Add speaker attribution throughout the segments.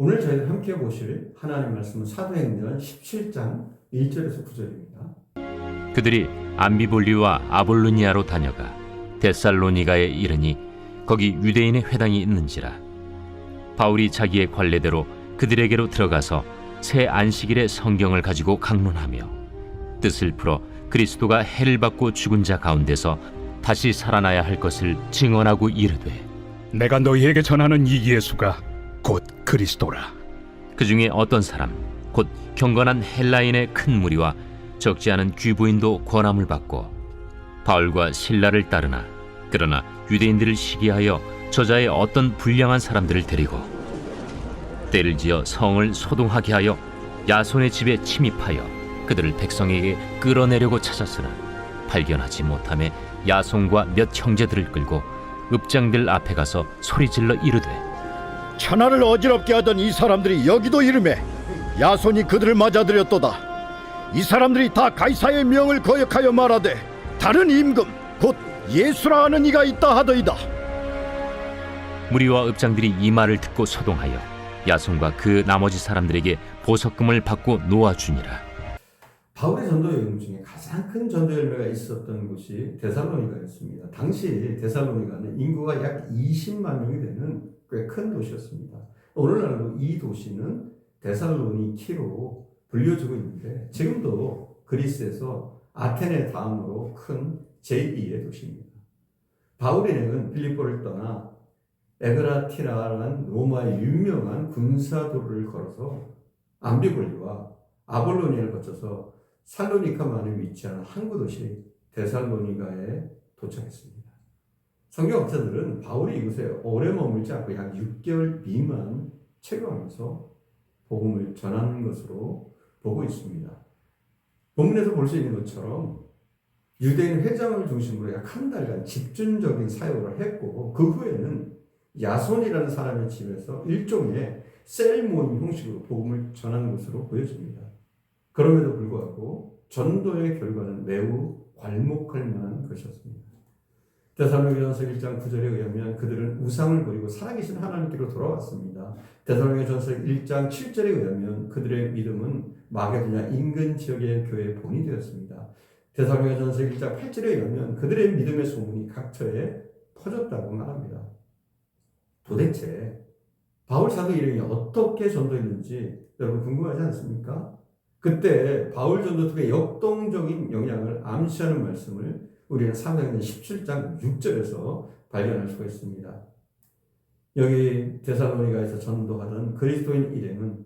Speaker 1: 오늘 저희들 함께 보실 하나님 말씀은 사도행전 17장 1절에서 9절입니다.
Speaker 2: 그들이 암비볼리와 아볼로니아로 다녀가 데살로니가에 이르니 거기 유대인의 회당이 있는지라. 바울이 자기의 관례대로 그들에게로 들어가서 새 안식일에 성경을 가지고 강론하며 뜻을 풀어 그리스도가 해를 받고 죽은 자 가운데서 다시 살아나야 할 것을 증언하고 이르되,
Speaker 3: 내가 너희에게 전하는 이 예수가 곧 그리스도라.
Speaker 2: 그 중에 어떤 사람 곧 경건한 헬라인의 큰 무리와 적지 않은 귀부인도 권함을 받고 바울과 실라를 따르나, 그러나 유대인들을 시기하여 저자의 어떤 불량한 사람들을 데리고 때를 지어 성을 소동하게 하여 야손의 집에 침입하여 그들을 백성에게 끌어내려고 찾았으나 발견하지 못하매 야손과 몇 형제들을 끌고 읍장들 앞에 가서 소리질러 이르되,
Speaker 4: 천하를 어지럽게 하던 이 사람들이 여기도 이름에 야손이 그들을 맞아들였도다. 이 사람들이 다 가이사의 명을 거역하여 말하되 다른 임금 곧 예수라 하는 이가 있다 하더이다.
Speaker 2: 무리와 읍장들이 이 말을 듣고 소동하여 야손과 그 나머지 사람들에게 보석금을 받고 놓아주니라.
Speaker 1: 바울의 전도 여행 중에 가장 큰 전도 열매가 있었던 곳이 데살로니가였습니다. 당시 데살로니가는 인구가 약 20만 명이 되는 꽤 큰 도시였습니다. 오늘날도 이 도시는 데살로니키로 불려지고 있는데 지금도 그리스에서 아테네 다음으로 큰 제2의 도시입니다. 바울의 일행은 빌립보를 떠나 에그라티라라는 로마의 유명한 군사도로를 걸어서 암비볼리와 아볼로니아를 거쳐서 살로니카만에 위치한 항구 도시 데살로니가에 도착했습니다. 성경 학자들은 바울이 이곳에 오래 머물지 않고 약 6개월 미만 체류하면서 복음을 전하는 것으로 보고 있습니다. 본문에서 볼 수 있는 것처럼 유대인 회장을 중심으로 약 한 달간 집중적인 사역을 했고, 그 후에는 야손이라는 사람의 집에서 일종의 셀 모임 형식으로 복음을 전하는 것으로 보여집니다. 그럼에도 불구하고 전도의 결과는 매우 괄목할 만한 것이었습니다. 데살로니가전서 1장 9절에 의하면 그들은 우상을 버리고 살아계신 하나님께로 돌아왔습니다. 데살로니가전서 1장 7절에 의하면 그들의 믿음은 마게도냐 인근 지역의 교회의 본이 되었습니다. 데살로니가전서 1장 8절에 의하면 그들의 믿음의 소문이 각처에 퍼졌다고 말합니다. 도대체 바울 사도 일행이 어떻게 전도했는지 여러분 궁금하지 않습니까? 그때 바울 전도특의 역동적인 영향을 암시하는 말씀을 우리는 사도행전 17장 6절에서 발견할 수가 있습니다. 여기 데살로니가에서 전도하던 그리스도인 일행은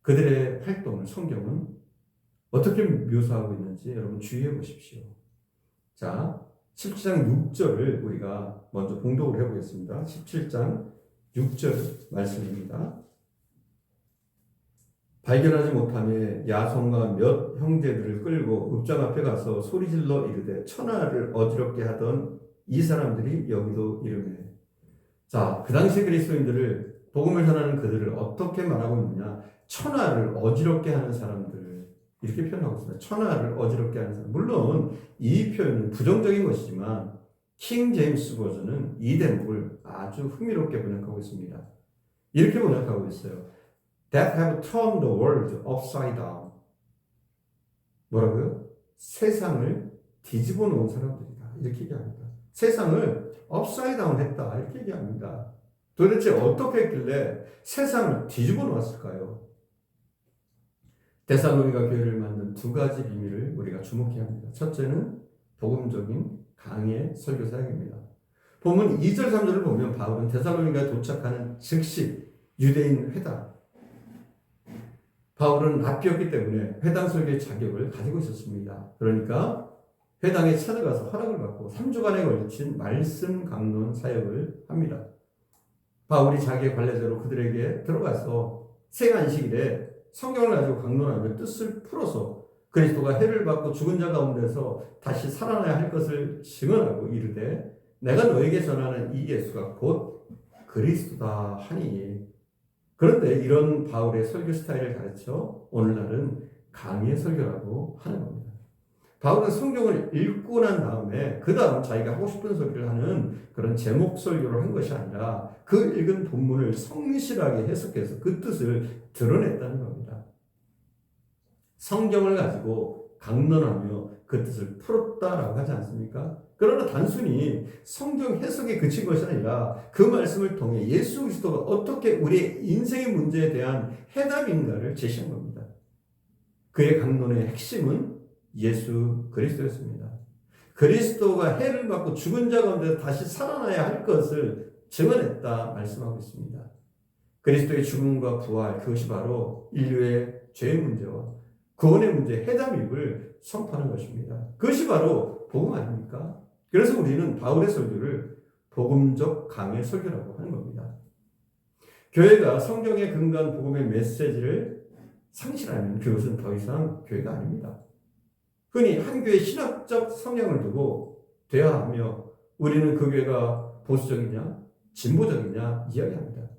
Speaker 1: 그들의 활동을 성경은 어떻게 묘사하고 있는지 여러분 주의해 보십시오. 자, 17장 6절을 우리가 먼저 봉독을 해보겠습니다. 17장 6절 말씀입니다. 발견하지 못하며 야손과 몇 형제들을 끌고 읍장 앞에 가서 소리질러 이르되 천하를 어지럽게 하던 이 사람들이 여기도 이르매. 자, 그 당시 그리스도인들을 복음을 전하는 그들을 어떻게 말하고 있느냐? 천하를 어지럽게 하는 사람들, 이렇게 표현하고 있습니다. 천하를 어지럽게 하는 사람. 물론 이 표현은 부정적인 것이지만 킹 제임스 버전은 이 대목을 아주 흥미롭게 번역하고 있습니다. 이렇게 번역하고 있어요. That have turned the world upside down. 뭐라고요? 세상을 뒤집어 놓은 사람들이다. 이렇게 얘기합니다. 세상을 upside down 했다. 이렇게 얘기합니다. 도대체 어떻게 했길래 세상을 뒤집어 놓았을까요? 데살로니가 교회를 만든 두 가지 비밀을 우리가 주목해야 합니다. 첫째는 복음적인 강의 설교 사역입니다. 본문 2절 3절을 보면 바울은 데살로니가에 도착하는 즉시 유대인 회당, 바울은 랍비였기 때문에 회당 설교의 자격을 가지고 있었습니다. 그러니까 회당에 찾아가서 허락을 받고 3주간에 걸친 말씀 강론 사역을 합니다. 바울이 자기의 관례대로 그들에게 들어가서 새 안식일에 성경을 가지고 강론하며 뜻을 풀어서 그리스도가 해를 받고 죽은 자 가운데서 다시 살아나야 할 것을 증언하고 이르되, 내가 너에게 전하는 이 예수가 곧 그리스도다 하니. 그런데 이런 바울의 설교 스타일을 가르쳐 오늘날은 강의 설교라고 하는 겁니다. 바울은 성경을 읽고 난 다음에 그 다음 자기가 하고 싶은 소리를 하는 그런 제목 설교를 한 것이 아니라 그 읽은 본문을 성실하게 해석해서 그 뜻을 드러냈다는 겁니다. 성경을 가지고 강론하며 그 뜻을 풀었다라고 하지 않습니까? 그러나 단순히 성경 해석에 그친 것이 아니라 그 말씀을 통해 예수 그리스도가 어떻게 우리의 인생의 문제에 대한 해답인가를 제시한 겁니다. 그의 강론의 핵심은 예수 그리스도였습니다. 그리스도가 해를 받고 죽은 자 가운데 다시 살아나야 할 것을 증언했다 말씀하고 있습니다. 그리스도의 죽음과 부활, 그것이 바로 인류의 죄의 문제와 구원의 문제, 해답임을 선포하는 것입니다. 그것이 바로 복음 아닙니까? 그래서 우리는 바울의 설교를 복음적 강의 설교라고 하는 겁니다. 교회가 성경에 근거한 복음의 메시지를 상실하면 그것은 더 이상 교회가 아닙니다. 흔히 한 교회의 신학적 성향을 두고 대화하며 우리는 그 교회가 보수적이냐 진보적이냐 이야기합니다.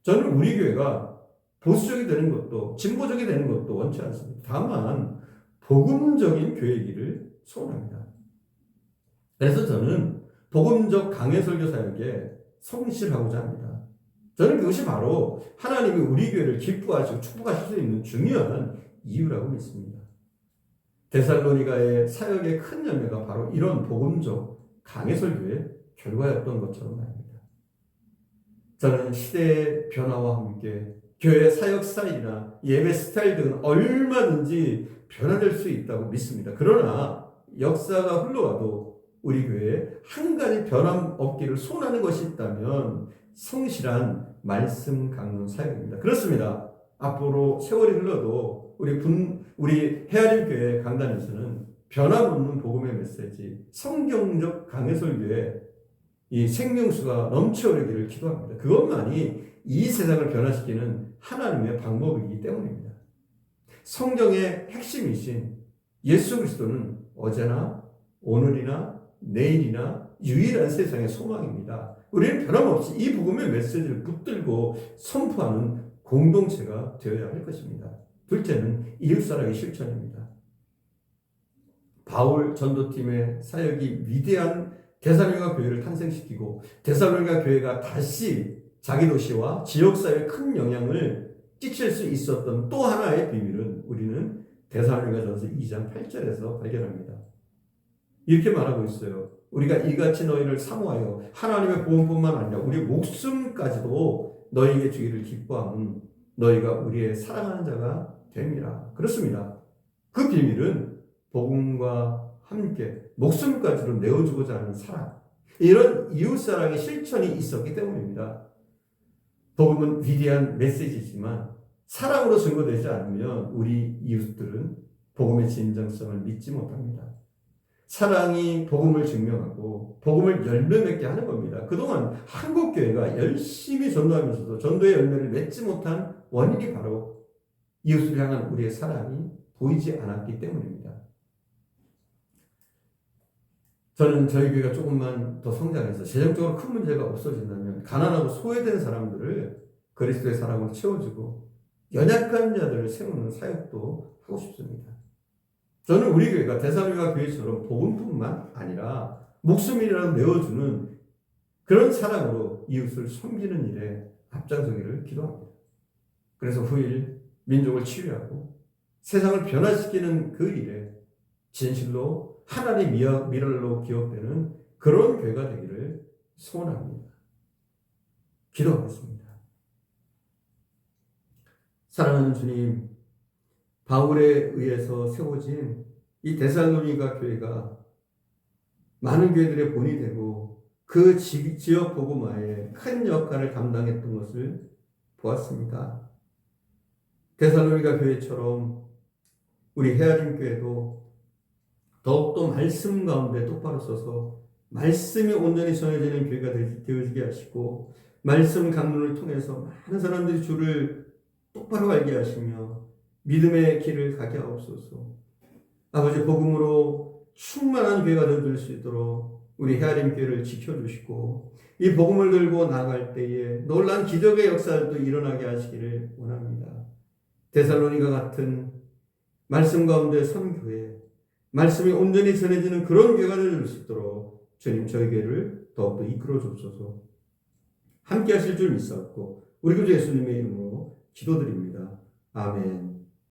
Speaker 1: 저는 우리 교회가 보수적이 되는 것도 진보적이 되는 것도 원치 않습니다. 다만 복음적인 교회이기를 소원합니다. 그래서 저는 복음적 강해 설교 사역에 성실하고자 합니다. 저는 그것이 바로 하나님이 우리 교회를 기뻐하시고 축복하실 수 있는 중요한 이유라고 믿습니다. 데살로니가의 사역의 큰 열매가 바로 이런 복음적 강해 설교의 결과였던 것처럼 말입니다. 저는 시대의 변화와 함께 교회 사역 스타일이나 예배 스타일 등은 얼마든지 변화될 수 있다고 믿습니다. 그러나 역사가 흘러와도 우리 교회에 한 가지 변함없기를 소원하는 것이 있다면 성실한 말씀 강론 사역입니다. 그렇습니다. 앞으로 세월이 흘러도 우리 헤아림 교회 강단에서는 변함없는 복음의 메시지, 성경적 강해 설교에 이 생명수가 넘쳐오르기를 기도합니다. 그것만이 이 세상을 변화시키는 하나님의 방법이기 때문입니다. 성경의 핵심이신 예수 그리스도는 어제나 오늘이나 내일이나 유일한 세상의 소망입니다. 우리는 변함없이 이 복음의 메시지를 붙들고 선포하는 공동체가 되어야 할 것입니다. 둘째는 이웃사랑의 실천입니다. 바울 전도팀의 사역이 위대한 데살로니가 교회를 탄생시키고 데살로니가 교회가 다시 자기 도시와 지역사회에 큰 영향을 끼칠 수 있었던 또 하나의 비밀은 우리는 데살로니가전서 2장 8절에서 발견합니다. 이렇게 말하고 있어요. 우리가 이같이 너희를 사모하여 하나님의 보험뿐만 아니라 우리 목숨까지도 너희에게 주기를 기뻐함은 너희가 우리의 사랑하는 자가 됩니다. 그렇습니다. 그 비밀은 복음과 함께 목숨까지도 내어주고자 하는 사랑, 이런 이웃사랑의 실천이 있었기 때문입니다. 복음은 위대한 메시지지만 사랑으로 증거되지 않으면 우리 이웃들은 복음의 진정성을 믿지 못합니다. 사랑이 복음을 증명하고 복음을 열매 맺게 하는 겁니다. 그동안 한국교회가 열심히 전도하면서도 전도의 열매를 맺지 못한 원인이 바로 이웃을 향한 우리의 사랑이 보이지 않았기 때문입니다. 저는 저희 교회가 조금만 더 성장해서 재정적으로 큰 문제가 없어진다면 가난하고 소외된 사람들을 그리스도의 사랑으로 채워주고 연약한 자들을 세우는 사역도 하고 싶습니다. 저는 우리 교회가 데살로니가 교회처럼 복음뿐만 아니라 목숨이라도 내어주는 그런 사랑으로 이웃을 섬기는 일에 앞장서기를 기도합니다. 그래서 후일 민족을 치유하고 세상을 변화시키는 그 일에 진실로 하나님의 미랄로 기억되는 그런 교회가 되기를 소원합니다. 기도하겠습니다. 사랑하는 주님, 바울에 의해서 세워진 이 데살로니가 교회가 많은 교회들의 본이 되고 그 지역 복음화에 큰 역할을 감당했던 것을 보았습니다. 데살로니가 교회처럼 우리 헤아림 교회도 더욱더 말씀 가운데 똑바로 서서 말씀이 온전히 전해지는 교회가 되어지게 하시고 말씀 강론을 통해서 많은 사람들이 주를 똑바로 알게 하시며 믿음의 길을 가게 하옵소서. 아버지, 복음으로 충만한 교회가 되어줄 수 있도록 우리 헤아림 교회를 지켜주시고 이 복음을 들고 나아갈 때에 놀라운 기적의 역사도 일어나게 하시기를 원합니다. 데살로니가 같은 말씀 가운데 선 교회, 말씀이 온전히 전해지는 그런 교회가 될 수 있도록 주님 저희 교회를 더욱더 이끌어 주옵소서. 함께 하실 줄 믿사옵고 우리 구주 예수님의 이름으로 기도드립니다. 아멘.